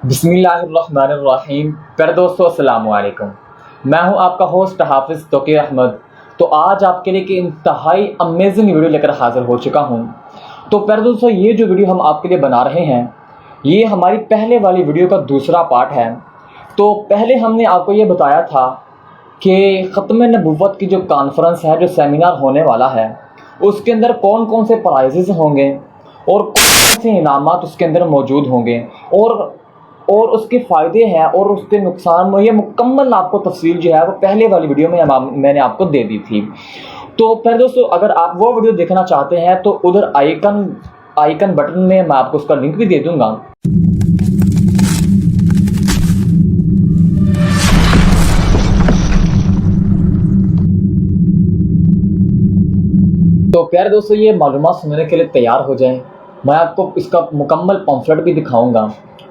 बिस्मिल्लाहिर्रहमानिर्रहीम। प्यारे दोस्तों, अस्सलाम वालेकुम। मैं हूं आपका होस्ट हाफिज़ तोक़ीर अहमद। तो आज आपके लिए एक इंतहाई अमेजिंग वीडियो लेकर हाज़िर हो चुका हूं। तो प्यारे दोस्तों, ये जो वीडियो हम आपके लिए बना रहे हैं, ये हमारी पहले वाली वीडियो का दूसरा पार्ट है। तो पहले हमने आपको ये बताया था कि ख़त्म नबुव्वत की जो कॉन्फ्रेंस है, जो सेमिनार होने वाला है, उसके अंदर कौन कौन से प्राइजेज़ होंगे और कौन से इनामात उसके अंदर मौजूद होंगे और उसके फ़ायदे हैं और उसके नुकसान में, ये मुकम्मल आपको तफसील जो है वो पहले वाली वीडियो में मैंने आपको दे दी थी। तो पहले दोस्तों, अगर आप वो वीडियो देखना चाहते हैं तो उधर आइकन बटन में मैं आपको उसका लिंक भी दे दूँगा। तो प्यारे दोस्तों, ये मालूमात सुनने के लिए तैयार हो जाएं। मैं आपको इसका मुकम्मल पम्फलेट भी दिखाऊंगा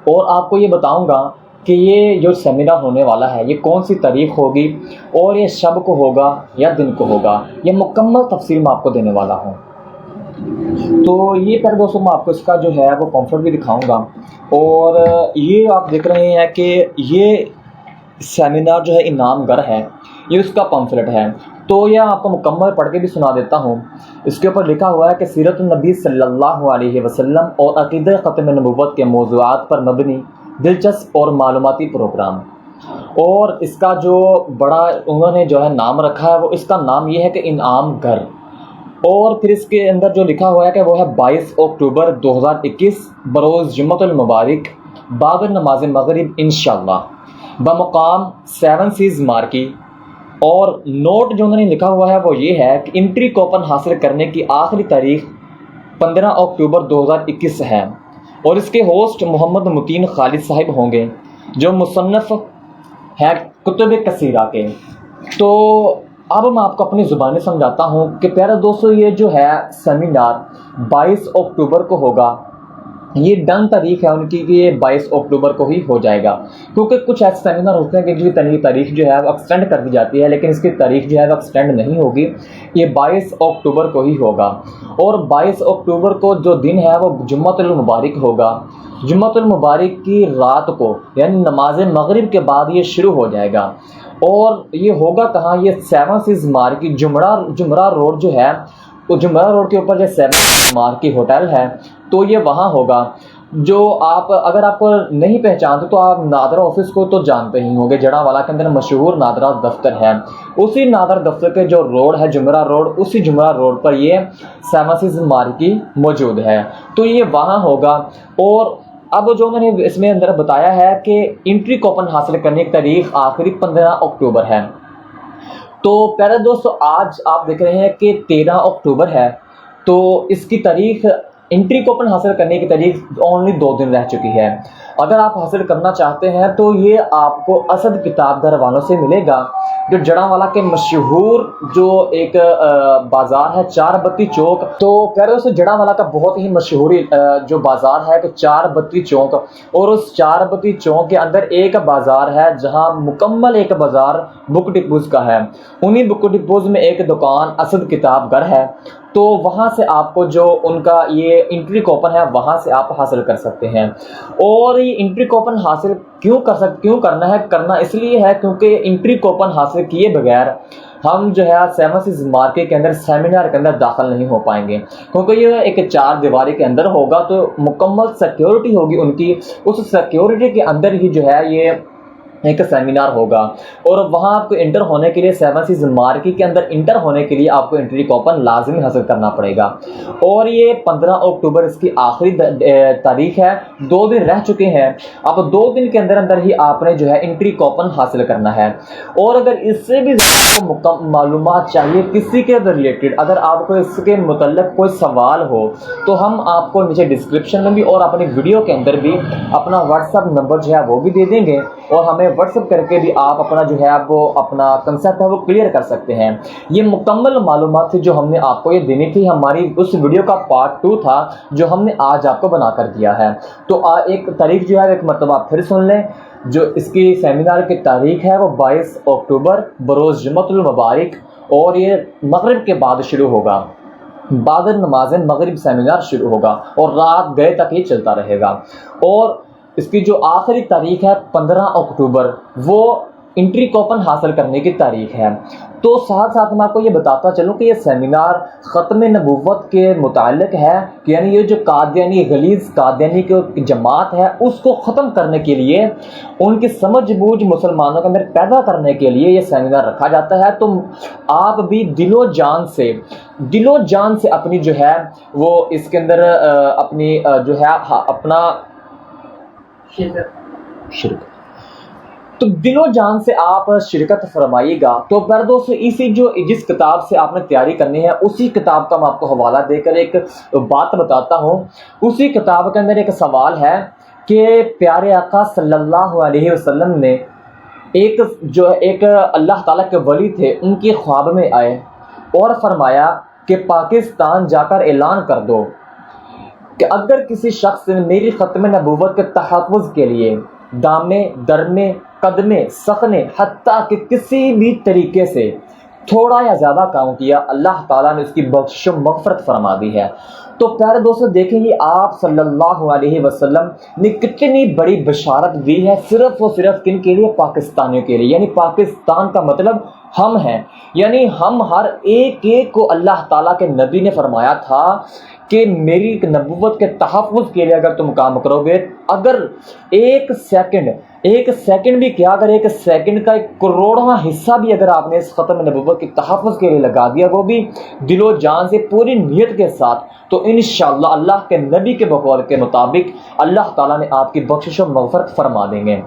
और आपको ये बताऊंगा कि ये जो सेमिनार होने वाला है, ये कौन सी तारीख होगी और ये शब को होगा या दिन को होगा। ये मुकम्मल तफसील मैं आपको देने वाला हूँ। तो ये प्यारे दोस्तों, मैं आपको इसका जो है वो पम्फलेट भी दिखाऊंगा। और ये आप देख रहे हैं कि ये सेमिनार जो है इनाम घर है, ये उसका पम्फलेट है। तो यह आपको मुकम्मल पढ़ के भी सुना देता हूँ। इसके ऊपर लिखा हुआ है कि सीरत नबी सल्लल्लाहु अलैहि वसल्लम और अक़ीदा ख़त्म नबुव्वत के मौज़ूआत पर मबनी दिलचस्प और मालूमाती प्रोग्राम। और इसका जो बड़ा उन्होंने जो है नाम रखा है, वो इसका नाम ये है कि इनाम घर। और फिर इसके अंदर जो लिखा हुआ है कि वो है 22 अक्टूबर 2021 बरोज़ जुम्मतुल मुबारक बाद नमाज मगरिब इंशाअल्लाह बमुकाम 7 सीज़ मार्की। और नोट जो उन्होंने लिखा हुआ है वो ये है कि एंट्री कूपन हासिल करने की आखिरी तारीख 15 अक्टूबर 2021 है। और इसके होस्ट मोहम्मद मुतीन खालिद साहिब होंगे, जो मुसन्नफ़ है कुतुब कसीरा के। तो अब मैं आपको अपनी ज़ुबानी समझाता हूँ कि प्यारे दोस्तों, ये जो है सेमिनार 22 अक्टूबर को होगा। ये डन तारीख है उनकी कि ये 22 अक्टूबर को ही हो जाएगा, क्योंकि कुछ ऐसे सेमिनार होते हैं कि जिनकी तारीख जो है वो एक्सटेंड कर दी जाती है, लेकिन इसकी तारीख जो है वो एक्सटेंड नहीं होगी। ये 22 अक्टूबर को ही होगा। और 22 अक्टूबर को जो दिन है वो जुम्मतुल मुबारक होगा। जुम्मतुल मुबारक की रात को, यानी नमाज मगरिब के बाद ये शुरू हो जाएगा। और ये होगा कहाँ? ये 7 सीज़ मार्की जुमरा रोड जो है, तो जुमरा रोड के ऊपर जो 7 मार्की होटल है, तो ये वहाँ होगा। जो आप अगर आपको नहीं पहचानते तो आप नादरा ऑफिस को तो जानते ही होंगे। जड़ावाला के अंदर मशहूर नादरा दफ्तर है, उसी नादरा दफ्तर के जो रोड है जुमरा रोड, उसी जुमरा रोड पर ये 7 सीज़ मार्की मौजूद है। तो ये वहाँ होगा। और अब जो मैंने इसमें अंदर बताया है कि एंट्री कूपन हासिल करने की तारीख आखिरी 15 अक्टूबर है। तो प्यारे दोस्तों, आज आप देख रहे हैं कि 13 अक्टूबर है। तो इसकी तारीख, एंट्री कूपन हासिल करने की तारीख ओनली 2 दिन रह चुकी है। अगर आप हासिल करना चाहते हैं तो ये आपको असद किताब घर वालों से मिलेगा, जो जड़ावाला के मशहूर जो एक बाज़ार है, 4 बत्ती चौक। तो प्यारे दोस्तों, जड़ावाला का बहुत ही मशहूर जो बाज़ार है कि 4 बत्ती चौक। और उस 4 बत्ती चौक के अंदर एक बाज़ार है जहां मुकम्मल एक बाज़ार बुक डिपोज़ का है। उन्हीं बुक डिपोज़ में एक दुकान असद किताब घर है। तो वहाँ से आपको जो उनका ये एंट्री कूपन है, वहाँ से आप हासिल कर सकते हैं। और ये एंट्री कूपन हासिल क्यों करना है? करना इसलिए है क्योंकि एंट्री कूपन हासिल किए बगैर हम जो है 7 सीज़ मार्केट के अंदर सेमिनार के अंदर दाखिल नहीं हो पाएंगे, क्योंकि ये एक 4 दीवारी के अंदर होगा। तो मुकम्मल सिक्योरिटी होगी उनकी, उस सिक्योरिटी के अंदर ही जो है ये एक सेमिनार होगा। और वहाँ आपको इंटर होने के लिए 7 सीज़ मार्केट के अंदर इंटर होने के लिए आपको एंट्री कूपन लाजमी हासिल करना पड़ेगा। और ये 15 अक्टूबर इसकी आखिरी तारीख है। 2 दिन रह चुके हैं। अब 2 दिन के अंदर अंदर ही आपने जो है एंट्री कूपन हासिल करना है। और अगर इससे भी ज़्यादा मालूमात चाहिए किसी के रिलेटेड, अगर आपको इसके मुतल्लिक़ कोई सवाल हो, तो हम आपको नीचे डिस्क्रिप्शन में भी और अपनी वीडियो के अंदर भी अपना व्हाट्सएप नंबर जो है वो भी दे देंगे। और हमें व्हाट्सएप करके भी आप अपना जो है वो अपना कंसेप्ट है वो क्लियर कर सकते हैं। ये मुकम्मल मालूमात थी जो हमने आपको ये देनी थी। हमारी उस वीडियो का पार्ट 2 था जो हमने आज आपको बना कर दिया है। तो एक तारीख जो है एक मरतबा फिर सुन लें। जो इसकी सेमिनार की तारीख है वो 22 अक्टूबर बरोज़ जुम्मतुल मुबारक, और ये मगरिब के बाद शुरू होगा। बाद नमाज मगरिब सेमिनार शुरू होगा और रात गए तक ही चलता रहेगा। और اس کی جو آخری تاریخ ہے 15 اکتوبر، وہ انٹری کوپن حاصل کرنے کی تاریخ ہے۔ تو ساتھ ساتھ میں آپ کو یہ بتاتا چلوں کہ یہ سیمینار ختم نبوت کے متعلق ہے، یعنی یہ جو قادیانی غلیظ قادیانی کی جماعت ہے اس کو ختم کرنے کے لیے، ان کی سمجھ بوجھ مسلمانوں کے اندر پیدا کرنے کے لیے یہ سیمینار رکھا جاتا ہے۔ تو آپ بھی دل و جان سے اپنی جو ہے وہ اس کے اندر اپنی جو ہے اپنا شرکت، تو دل و جان سے آپ شرکت فرمائیے گا۔ تو پھر دوستو جس کتاب سے آپ نے تیاری کرنی ہے اسی کتاب کا میں آپ کو حوالہ دے کر ایک بات بتاتا ہوں۔ اسی کتاب کے اندر ایک سوال ہے کہ پیارے آقا صلی اللہ علیہ وسلم نے ایک اللہ تعالیٰ کے ولی تھے، ان کے خواب میں آئے اور فرمایا کہ پاکستان جا کر اعلان کر دو کہ اگر کسی شخص نے میری ختم نبوت کے تحفظ کے لیے دامے درمے قدمے سخنے حتیٰ کہ کسی بھی طریقے سے تھوڑا یا زیادہ کام کیا، اللہ تعالیٰ نے اس کی بخشش و مغفرت فرما دی ہے۔ تو پیارے دوستو دیکھیں گے آپ صلی اللہ علیہ وسلم نے کتنی بڑی بشارت دی ہے، صرف اور صرف کن کے لیے؟ پاکستانیوں کے لیے، یعنی پاکستان کا مطلب ہم ہیں، یعنی ہم ہر ایک کو اللہ تعالیٰ کے نبی نے فرمایا تھا کہ میری نبوت کے تحفظ کے لیے اگر تم کام کرو گے، اگر ایک سیکنڈ بھی کیا، اگر ایک سیکنڈ کا 1 کروڑواں حصہ بھی اگر آپ نے اس ختم نبوت کے تحفظ کے لیے لگا دیا، وہ بھی دل و جان سے پوری نیت کے ساتھ، تو انشاءاللہ اللہ کے نبی کے بقول کے مطابق اللہ تعالیٰ نے آپ کی بخشش و مغفرت فرما دیں گے۔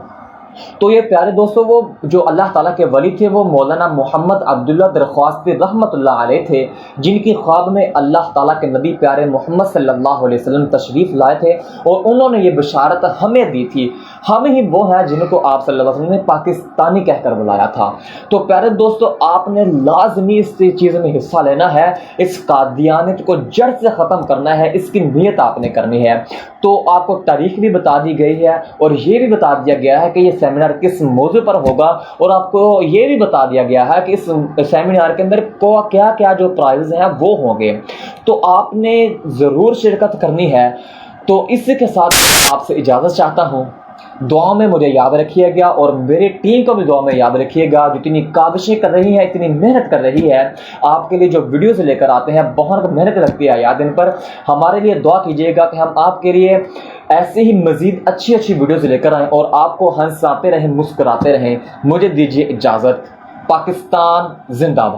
تو یہ پیارے دوستو وہ جو اللہ تعالیٰ کے ولی تھے وہ مولانا محمد عبداللہ درخواستی رحمۃ اللہ علیہ تھے، جن کی خواب میں اللہ تعالیٰ کے نبی پیارے محمد صلی اللہ علیہ وسلم تشریف لائے تھے اور انہوں نے یہ بشارت ہمیں دی تھی۔ ہم ہی وہ ہیں جن کو آپ صلی اللہ علیہ وسلم نے پاکستانی کہہ کر بلایا تھا۔ تو پیارے دوستو آپ نے لازمی اس چیز میں حصہ لینا ہے، اس قادیانیت کو جڑ سے ختم کرنا ہے، اس کی نیت آپ نے کرنی ہے۔ تو آپ کو تاریخ بھی بتا دی گئی ہے اور یہ بھی بتا دیا گیا ہے کہ یہ سیمینار کس موضوع پر ہوگا، اور آپ کو یہ بھی بتا دیا گیا ہے کہ اس سیمینار کے اندر کیا کیا جو پرائز ہیں وہ ہوں گے۔ تو آپ نے ضرور شرکت کرنی ہے۔ تو اس کے ساتھ آپ سے اجازت چاہتا ہوں، دعا میں مجھے یاد رکھیے گا اور میری ٹیم کو بھی دعا میں یاد رکھیے گا، جتنی کاوشیں کر رہی ہے، اتنی محنت کر رہی ہے آپ کے لیے، جو ویڈیوز لے کر آتے ہیں بہت محنت لگتی ہے یاد ان پر، ہمارے لیے دعا کیجیے گا کہ ہم آپ کے لیے ایسے ہی مزید اچھی ویڈیوز لے کر آئیں اور آپ کو ہنساتے رہیں، مسکراتے رہیں۔ مجھے دیجیے اجازت۔ پاکستان زندہ باد۔